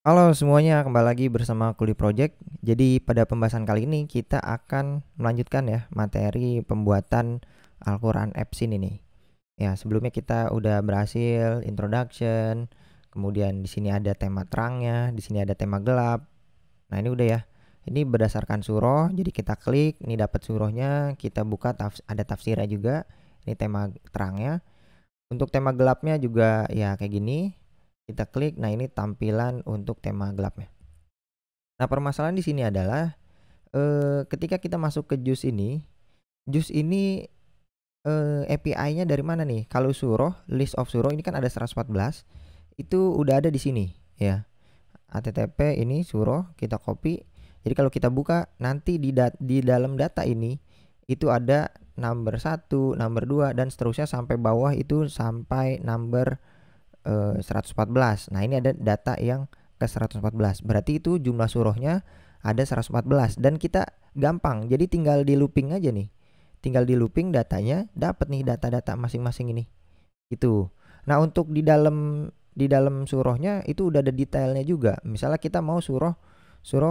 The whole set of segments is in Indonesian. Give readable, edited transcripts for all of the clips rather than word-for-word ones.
Halo semuanya, kembali lagi bersama Kuli Project. Jadi pada pembahasan kali ini kita akan melanjutkan ya materi pembuatan Al-Quran Apps ini nih. Ya, sebelumnya kita udah berhasil introduction, kemudian di sini ada tema terangnya, di sini ada tema gelap. Nah, ini udah ya. Ini berdasarkan surah, jadi kita klik, ini dapat surahnya, kita buka ada tafsirnya juga. Ini tema terangnya. Untuk tema gelapnya juga ya kayak gini. Kita klik, nah ini tampilan untuk tema gelapnya. Nah, permasalahan di sini adalah ketika kita masuk ke Jus ini API-nya dari mana nih? Kalau surah, list of surah ini kan ada 114, itu udah ada di sini ya. HTTP ini surah, kita copy. Jadi kalau kita buka nanti di dalam data ini itu ada number 1, number 2 dan seterusnya sampai bawah itu sampai number 114. Nah, ini ada data yang ke 114. Berarti itu jumlah surahnya ada 114 dan kita gampang. Jadi tinggal di looping aja nih. Tinggal di looping datanya, dapat nih data-data masing-masing ini. Gitu. Nah, untuk di dalam surahnya itu udah ada detailnya juga. Misalnya kita mau surah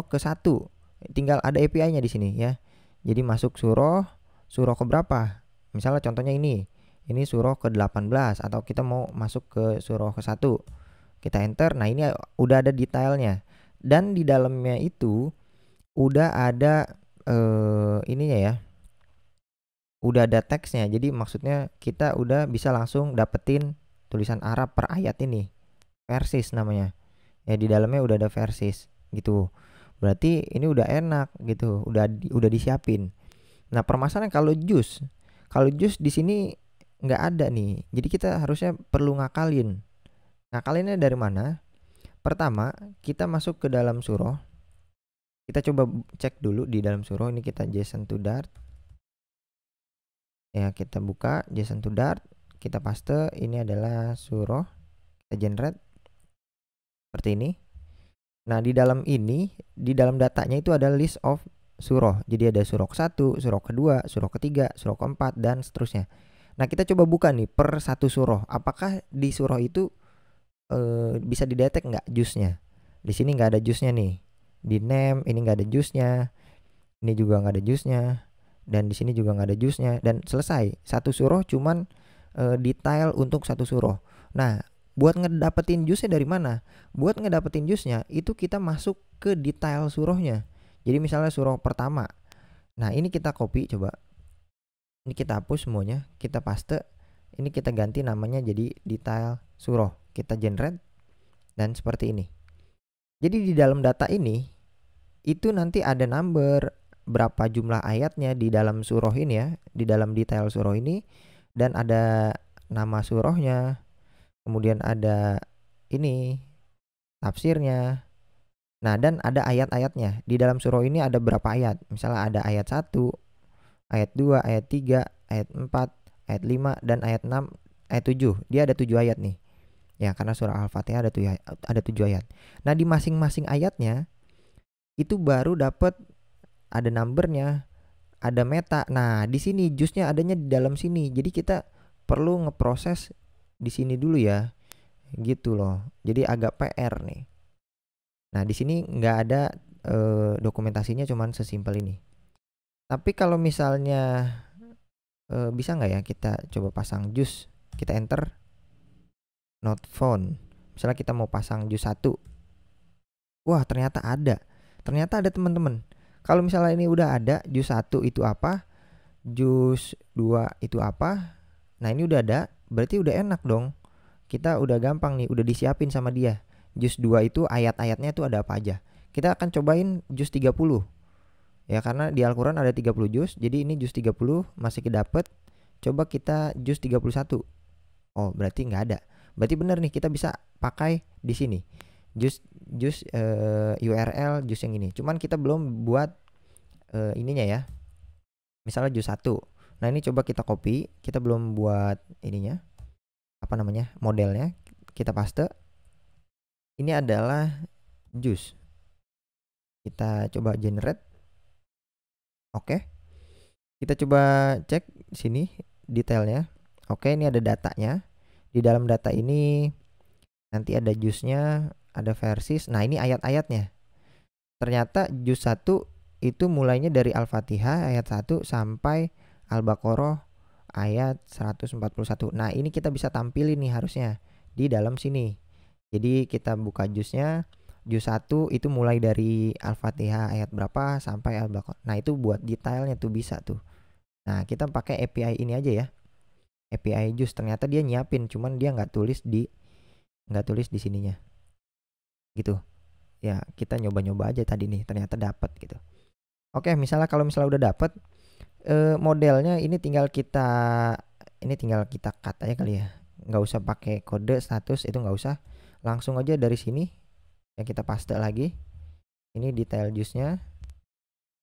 ke 1, tinggal ada API-nya di sini ya. Jadi masuk surah ke berapa? Misalnya contohnya ini surah ke-18 atau kita mau masuk ke surah ke-1. Kita enter. Nah, ini udah ada detailnya. Dan di dalamnya itu udah ada ininya ya. Udah ada teksnya. Jadi maksudnya kita udah bisa langsung dapetin tulisan Arab per ayat ini. Versis namanya. Ya, di dalamnya udah ada versis gitu. Berarti ini udah enak gitu. Udah disiapin. Nah, permasalahan kalau jus di sini nggak ada nih. Jadi kita harusnya perlu ngakalin. Ngakalinnya dari mana? Pertama, kita masuk ke dalam surah. Kita coba cek dulu di dalam surah. Ini kita JSON to Dart. Ya, kita buka JSON to Dart. Kita paste. Ini adalah surah. Kita generate seperti ini. Nah, di dalam datanya itu ada list of surah. Jadi ada surah ke-1, surah ke-2, surah ke-3, surah ke-4 dan seterusnya. Nah, kita coba buka nih per satu surah. Apakah di surah itu bisa didetek nggak jusnya? Di sini nggak ada jusnya nih. Di name ini nggak ada jusnya. Ini juga nggak ada jusnya. Dan di sini juga nggak ada jusnya. Dan selesai. Satu surah cuman detail untuk satu surah. Nah, buat ngedapetin jusnya dari mana? Buat ngedapetin jusnya itu kita masuk ke detail surahnya. Jadi misalnya surah pertama. Nah, ini kita copy coba. Ini kita hapus semuanya, kita paste. Ini kita ganti namanya jadi detail surah. Kita generate dan seperti ini. Jadi di dalam data ini itu nanti ada number berapa jumlah ayatnya di dalam surah ini ya, di dalam detail surah ini, dan ada nama surahnya. Kemudian ada ini tafsirnya. Nah, dan ada ayat-ayatnya. Di dalam surah ini ada berapa ayat? Misalnya ada ayat 1, ayat 2, ayat 3, ayat 4, ayat 5 dan ayat 6, ayat 7. Dia ada 7 ayat nih. Ya, karena surah Al-Fatihah ada 7 ayat. Nah, di masing-masing ayatnya itu baru dapat ada numbernya, ada meta. Nah, di sini jusnya adanya di dalam sini. Jadi kita perlu ngeproses di sini dulu ya. Gitu loh. Jadi agak PR nih. Nah, di sini nggak ada dokumentasinya, cuman sesimpel ini. Tapi kalau misalnya bisa nggak ya kita coba pasang jus, kita enter not found. Misalnya kita mau pasang jus 1. Wah, ternyata ada. Ternyata ada teman-teman. Kalau misalnya ini udah ada jus 1 itu apa, jus 2 itu apa. Nah, ini udah ada, berarti udah enak dong. Kita udah gampang nih, udah disiapin sama dia. Jus 2 itu ayat-ayatnya tuh ada apa aja. Kita akan cobain jus 30. Ya, karena di Al-Quran ada 30 juz. Jadi ini juz 30 masih kedapet. Coba kita juz 31. Oh, berarti nggak ada. Berarti bener nih, kita bisa pakai di sini juz URL juz yang ini. Cuman kita belum buat ininya ya. Misalnya juz 1. Nah, ini coba kita copy. Kita belum buat ininya, apa namanya, modelnya. Kita paste. Ini adalah juz. Kita coba generate. Oke. Kita coba cek sini detailnya. Oke, ini ada datanya. Di dalam data ini nanti ada jusnya, ada versis. Nah, ini ayat-ayatnya. Ternyata juz 1 itu mulainya dari Al-Fatihah ayat 1 sampai Al-Baqarah ayat 141. Nah, ini kita bisa tampilin nih harusnya di dalam sini. Jadi kita buka juznya, juz 1 itu mulai dari Al-Fatihah ayat berapa sampai Al-Baqarah. Nah, itu buat detailnya tuh bisa tuh. Nah, kita pakai API ini aja ya. API juz, ternyata dia nyiapin, cuman dia nggak tulis di sininya. Gitu. Ya, kita nyoba-nyoba aja tadi nih, ternyata dapat gitu. Oke, misalnya kalau misalnya udah dapat modelnya ini tinggal kita cut aja kali ya. Nggak usah pakai kode status, itu nggak usah. Langsung aja dari sini ya kita paste lagi. Ini detail juznya.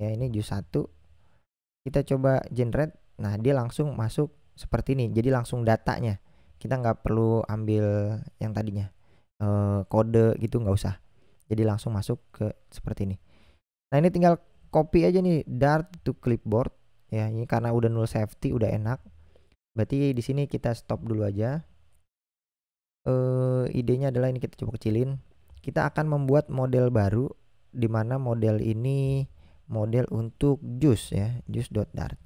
Ya, ini juz 1. Kita coba generate. Nah, dia langsung masuk seperti ini. Jadi langsung datanya. Kita nggak perlu ambil yang tadinya kode gitu, nggak usah. Jadi langsung masuk ke seperti ini. Nah, ini tinggal copy aja nih Dart to clipboard ya. Ini karena udah null safety, udah enak. Berarti di sini kita stop dulu aja. Idenya adalah ini kita coba kecilin. Kita akan membuat model baru di mana model ini model untuk juz ya, juz.dart.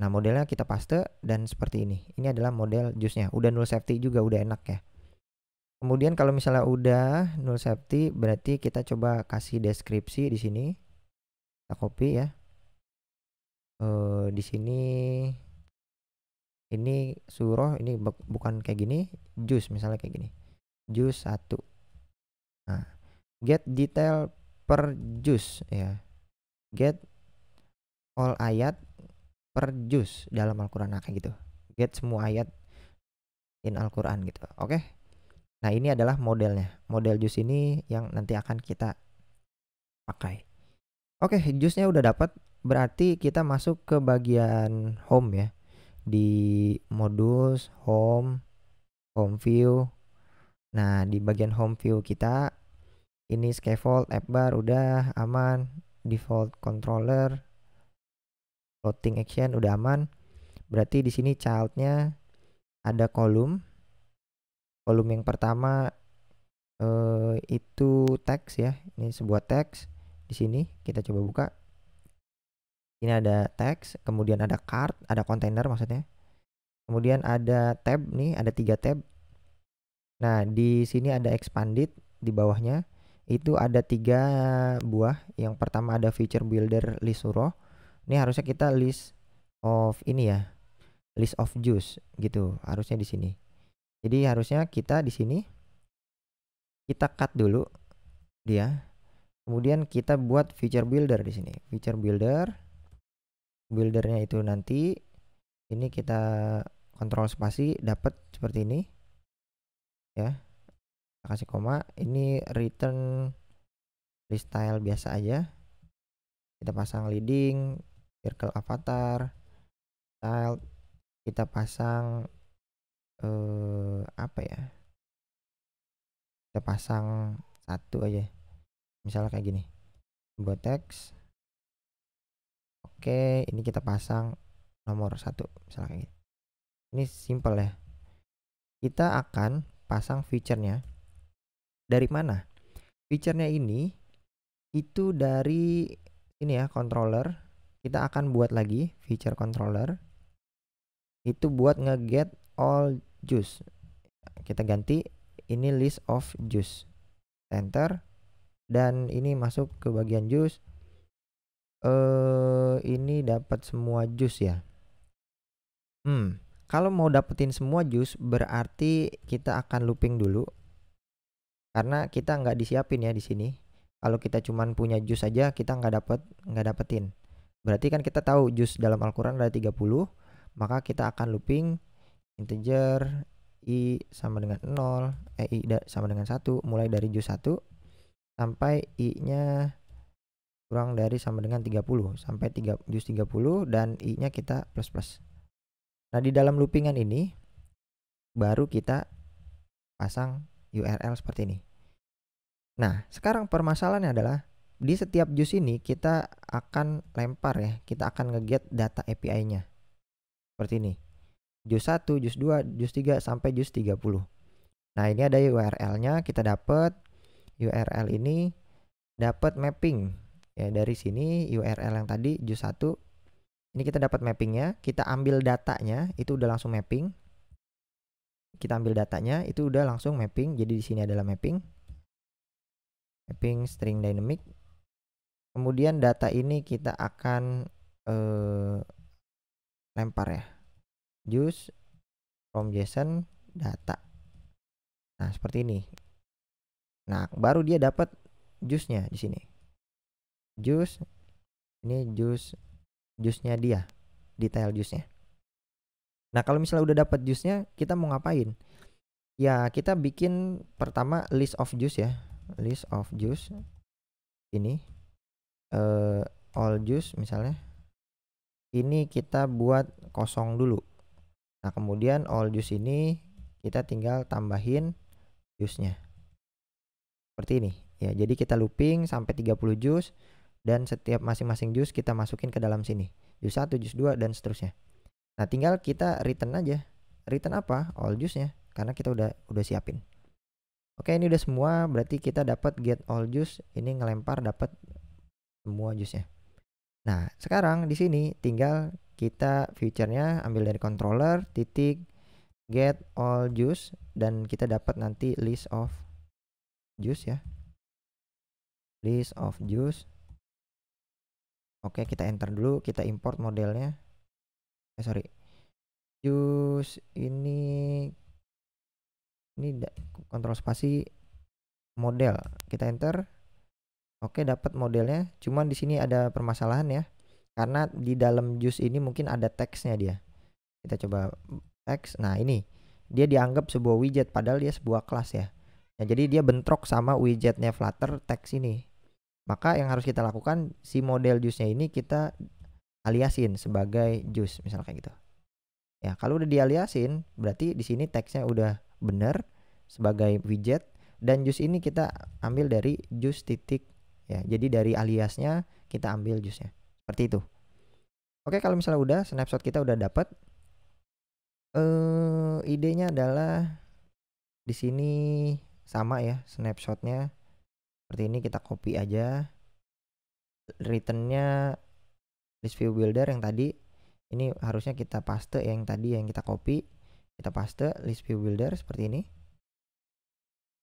Nah, modelnya kita paste dan seperti ini. Ini adalah model juznya. Udah null safety juga, udah enak ya. Kemudian kalau misalnya udah null safety, berarti kita coba kasih deskripsi di sini. Kita copy ya. Di sini ini surah, ini bukan kayak gini, juz misalnya kayak gini. Juz 1. Nah, get detail per juz ya. Get all ayat per juz dalam Al-Qur'an, nah, kayak gitu. Get semua ayat in Al-Qur'an gitu. Oke. Nah, ini adalah modelnya. Model juz ini yang nanti akan kita pakai. Oke, juznya udah dapat. Berarti kita masuk ke bagian home ya. Di modus, home view. Nah, di bagian home view kita ini scaffold, app bar udah aman, default controller, floating action udah aman. Berarti di sini childnya ada kolom. Kolom yang pertama itu teks ya. Ini sebuah teks. Di sini kita coba buka. Ini ada teks, kemudian ada card, ada kontainer maksudnya. Kemudian ada tab nih, ada 3 tab. Nah, di sini ada expanded di bawahnya. Itu ada 3 buah. Yang pertama ada feature builder list surah. Ini harusnya kita list of ini ya. List of juz gitu, harusnya di sini. Jadi harusnya kita di sini kita cut dulu dia. Kemudian kita buat feature builder di sini. Feature buildernya itu nanti ini kita kontrol spasi dapat seperti ini. Ya. Kita kasih koma, ini return list style biasa aja. Kita pasang leading, circle avatar, style, kita pasang apa ya? Kita pasang 1 aja. Misalnya kayak gini. Buat teks. Oke, ini kita pasang nomor 1 misalnya kayak gini. Ini simple ya. Kita akan pasang feature-nya. Dari mana? Feature-nya ini itu dari ini ya, controller. Kita akan buat lagi feature controller. Itu buat nge-get all juz. Kita ganti ini list of juz. Enter. Dan ini masuk ke bagian juz. Ini dapat semua juz ya. Kalau mau dapetin semua juz berarti kita akan looping dulu. Karena kita nggak disiapin ya di sini. Kalau kita cuman punya juz aja kita nggak dapetin. Berarti kan kita tahu juz dalam Al-Qur'an ada 30, maka kita akan looping integer i sama dengan 0, i sama dengan 1 mulai dari juz 1 sampai i-nya kurang dari sama dengan 30 sampai juz 30 dan i-nya kita plus. Nah, di dalam loopingan ini baru kita pasang URL seperti ini. Nah, sekarang permasalahannya adalah di setiap juz ini kita akan lempar ya, kita akan nge-get data API-nya. Seperti ini. Juz 1, juz 2, juz 3 sampai juz 30. Nah, ini ada URL-nya, kita dapat. URL ini dapat mapping ya. Dari sini URL yang tadi jus 1 ini kita dapat mappingnya, kita ambil datanya itu udah langsung mapping. Kita ambil datanya itu udah langsung mapping. Jadi di sini adalah mapping string dynamic. Kemudian data ini kita akan lempar ya, jus from JSON data. Nah, seperti ini. Nah, baru dia dapat jusnya di sini. Jus ini jusnya dia, detail jusnya. Nah, kalau misalnya udah dapat jusnya, kita mau ngapain? Ya, kita bikin pertama list of juice ya. List of juice. Ini all juice misalnya. Ini kita buat kosong dulu. Nah, kemudian all juice ini kita tinggal tambahin juice-nya. Seperti ini. Ya, jadi kita looping sampai 30 juice dan setiap masing-masing juice kita masukin ke dalam sini. Juice 1, juice 2 dan seterusnya. Nah, tinggal kita return aja. Return apa? All juice-nya. Karena kita udah siapin. Oke, ini udah semua, berarti kita dapat get all juice. Ini ngelempar dapat semua juice-nya. Nah, sekarang di sini tinggal kita future-nya ambil dari controller titik get all juice dan kita dapat nanti list of juice ya. List of juice. Oke, kita enter dulu, kita import modelnya. Juice ini kontrol spasi model, kita enter. Oke, dapat modelnya. Cuman di sini ada permasalahan ya, karena di dalam juice ini mungkin ada teksnya dia. Kita coba teks. Nah, ini dia dianggap sebuah widget padahal dia sebuah kelas ya. Nah, jadi dia bentrok sama widgetnya Flutter teks ini. Maka yang harus kita lakukan, si model juice-nya ini kita aliasin sebagai juice misalnya kayak gitu. Ya, kalau udah dialiasin berarti di sini teksnya udah benar sebagai widget dan juice ini kita ambil dari juice titik ya. Jadi dari aliasnya kita ambil juice-nya. Seperti itu. Oke, kalau misalnya udah snapshot kita udah dapat, idenya adalah di sini sama ya snapshotnya. Seperti ini kita copy aja. Returnnya list view builder yang tadi. Ini harusnya kita paste yang tadi yang kita copy. Kita paste list view builder seperti ini.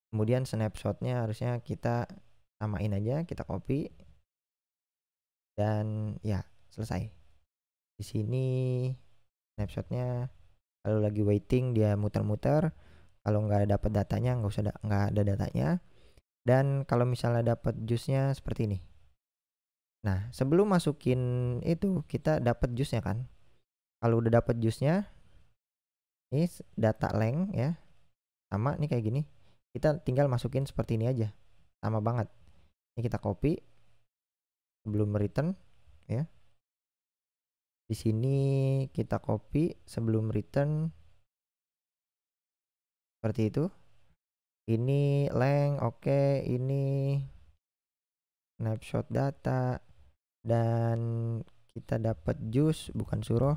Kemudian snapshotnya harusnya kita samain aja, kita copy. Dan ya, selesai. Di sini snapshotnya kalau lagi waiting dia muter-muter. Kalau nggak dapat datanya nggak ada datanya. Dan kalau misalnya dapat juice-nya seperti ini. Nah, sebelum masukin itu kita dapat juice-nya kan. Kalau udah dapat juice-nya, ini data length ya. Sama nih kayak gini. Kita tinggal masukin seperti ini aja. Sama banget. Ini kita copy sebelum return ya. Di sini kita copy sebelum return seperti itu. Ini length, oke, ini snapshot data dan kita dapat juice bukan suruh.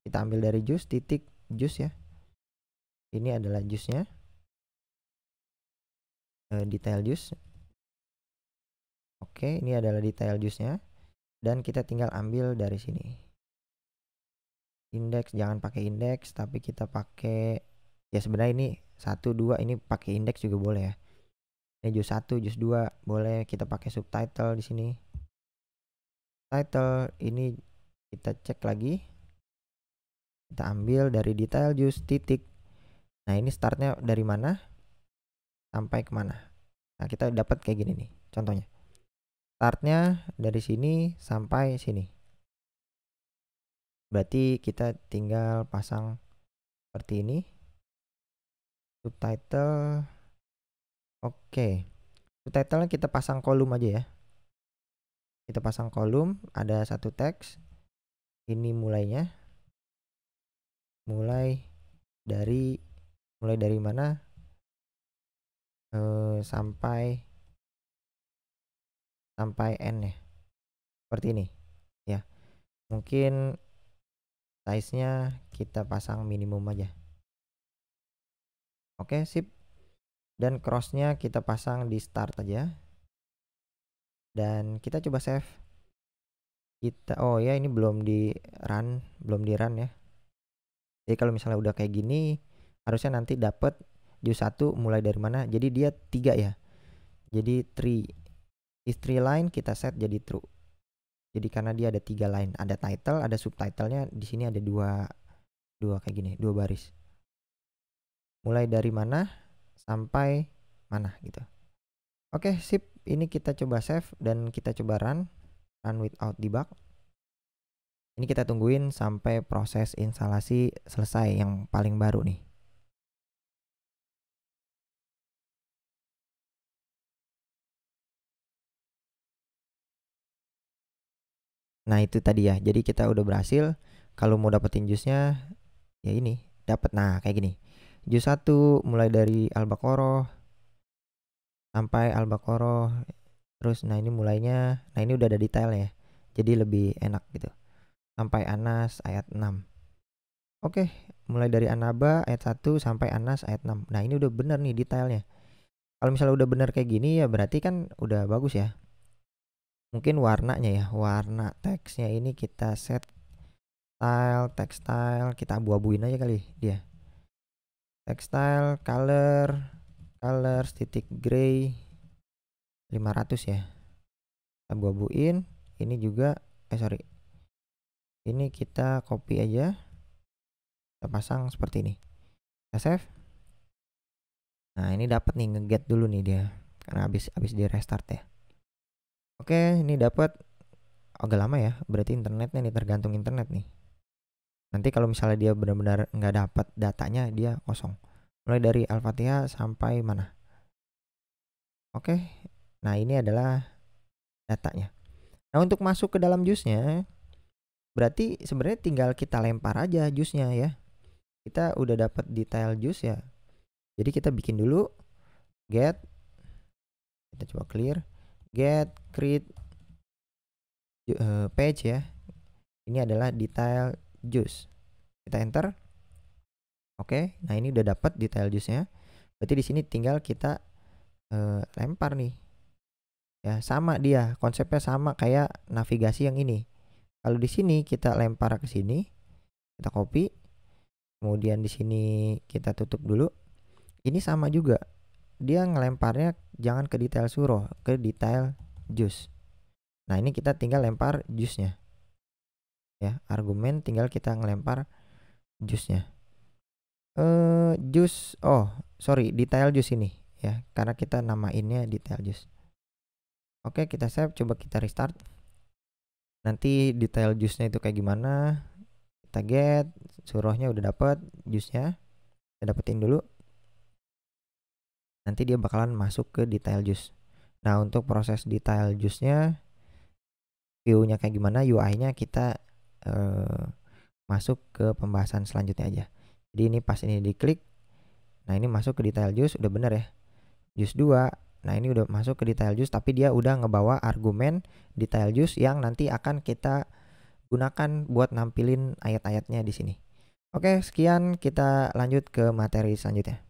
Kita ambil dari juice titik juice ya. Ini adalah juice-nya. Detail juice. Oke, ini adalah detail juice-nya dan kita tinggal ambil dari sini. Index jangan pakai index tapi kita pakai ya, sebenarnya ini 1 2 ini pakai index juga boleh ya. Ini jus 1, jus 2 boleh kita pakai subtitle di sini. Title ini kita cek lagi. Kita ambil dari detail jus titik. Nah, ini startnya dari mana sampai kemana. Nah, kita dapat kayak gini nih contohnya. Startnya dari sini sampai sini. Berarti kita tinggal pasang seperti ini. Subtitle. Oke. Subtitlenya kita pasang kolom aja ya. Kita pasang kolom, ada satu teks. Ini mulainya. Mulai dari mana? Sampai N ya. Seperti ini. Ya. Mungkin size-nya kita pasang minimum aja. Oke, sip. dan crossnya kita pasang di start aja. Dan kita coba save. Oh ya, ini belum di run ya. Jadi kalau misalnya udah kayak gini, harusnya nanti dapat juice 1 mulai dari mana? Jadi dia 3 ya. Jadi 3 line kita set jadi true. Jadi karena dia ada 3 line, ada title, ada subtitlenya, di sini ada dua kayak gini, 2 baris. Mulai dari mana sampai mana gitu. Oke, sip. Ini kita coba save dan kita coba run without debug. Ini kita tungguin sampai proses instalasi selesai yang paling baru nih. Nah, itu tadi ya. Jadi kita udah berhasil. Kalau mau dapetin jusnya ya ini, dapat. Nah, kayak gini. Jus 1 mulai dari Al-Baqarah sampai Al-Baqarah. Terus nah ini mulainya, nah ini udah ada detail ya. Jadi lebih enak gitu. Sampai Anas ayat 6. Oke, mulai dari An-Naba ayat 1 sampai Anas ayat 6. Nah, ini udah bener nih detailnya. Kalau misalnya udah bener kayak gini ya berarti kan udah bagus ya. Mungkin warnanya ya, warna teksnya ini kita set text style, kita abu-abuin aja kali dia. Text style, colors titik gray 500 ya. Abu-abuin. Ini juga ini kita copy aja, kita pasang seperti ini, kita save. Nah, ini dapat nih, nge-get dulu nih dia karena habis di restart ya. Oke, ini dapat agak lama ya, berarti internetnya nih, tergantung internet nih. Nanti kalau misalnya dia benar-benar nggak dapat datanya, dia kosong. Mulai dari Al-Fatihah sampai mana? Oke, nah ini adalah datanya. Nah, untuk masuk ke dalam jusnya, berarti sebenarnya tinggal kita lempar aja jusnya ya. Kita udah dapat detail jus ya. Jadi kita bikin dulu get, kita coba clear, get create page ya. Ini adalah detail juice. Kita enter. Oke, nah ini udah dapat detail juice-nya. Berarti di sini tinggal kita lempar nih. Ya, sama dia, konsepnya sama kayak navigasi yang ini. Kalau di sini kita lempar ke sini, kita copy. Kemudian di sini kita tutup dulu. Ini sama juga. Dia ngelemparnya jangan ke detail surah, ke detail juice. Nah, ini kita tinggal lempar juice-nya. Ya, argumen tinggal kita ngelempar juice-nya. Juice, detail juice ini ya, karena kita namainnya detail juice. Oke, kita save, coba kita restart. Nanti detail juice-nya itu kayak gimana? Kita get, surahnya udah dapet, juice-nya kita dapetin dulu. Nanti dia bakalan masuk ke detail juice. Nah, untuk proses detail juice-nya, view-nya kayak gimana, UI-nya kita masuk ke pembahasan selanjutnya aja. Jadi ini pas ini diklik, nah ini masuk ke detail juice, udah bener ya. Juice 2, nah ini udah masuk ke detail juice, tapi dia udah ngebawa argumen detail juice yang nanti akan kita gunakan buat nampilin ayat-ayatnya di sini. Oke, sekian, kita lanjut ke materi selanjutnya.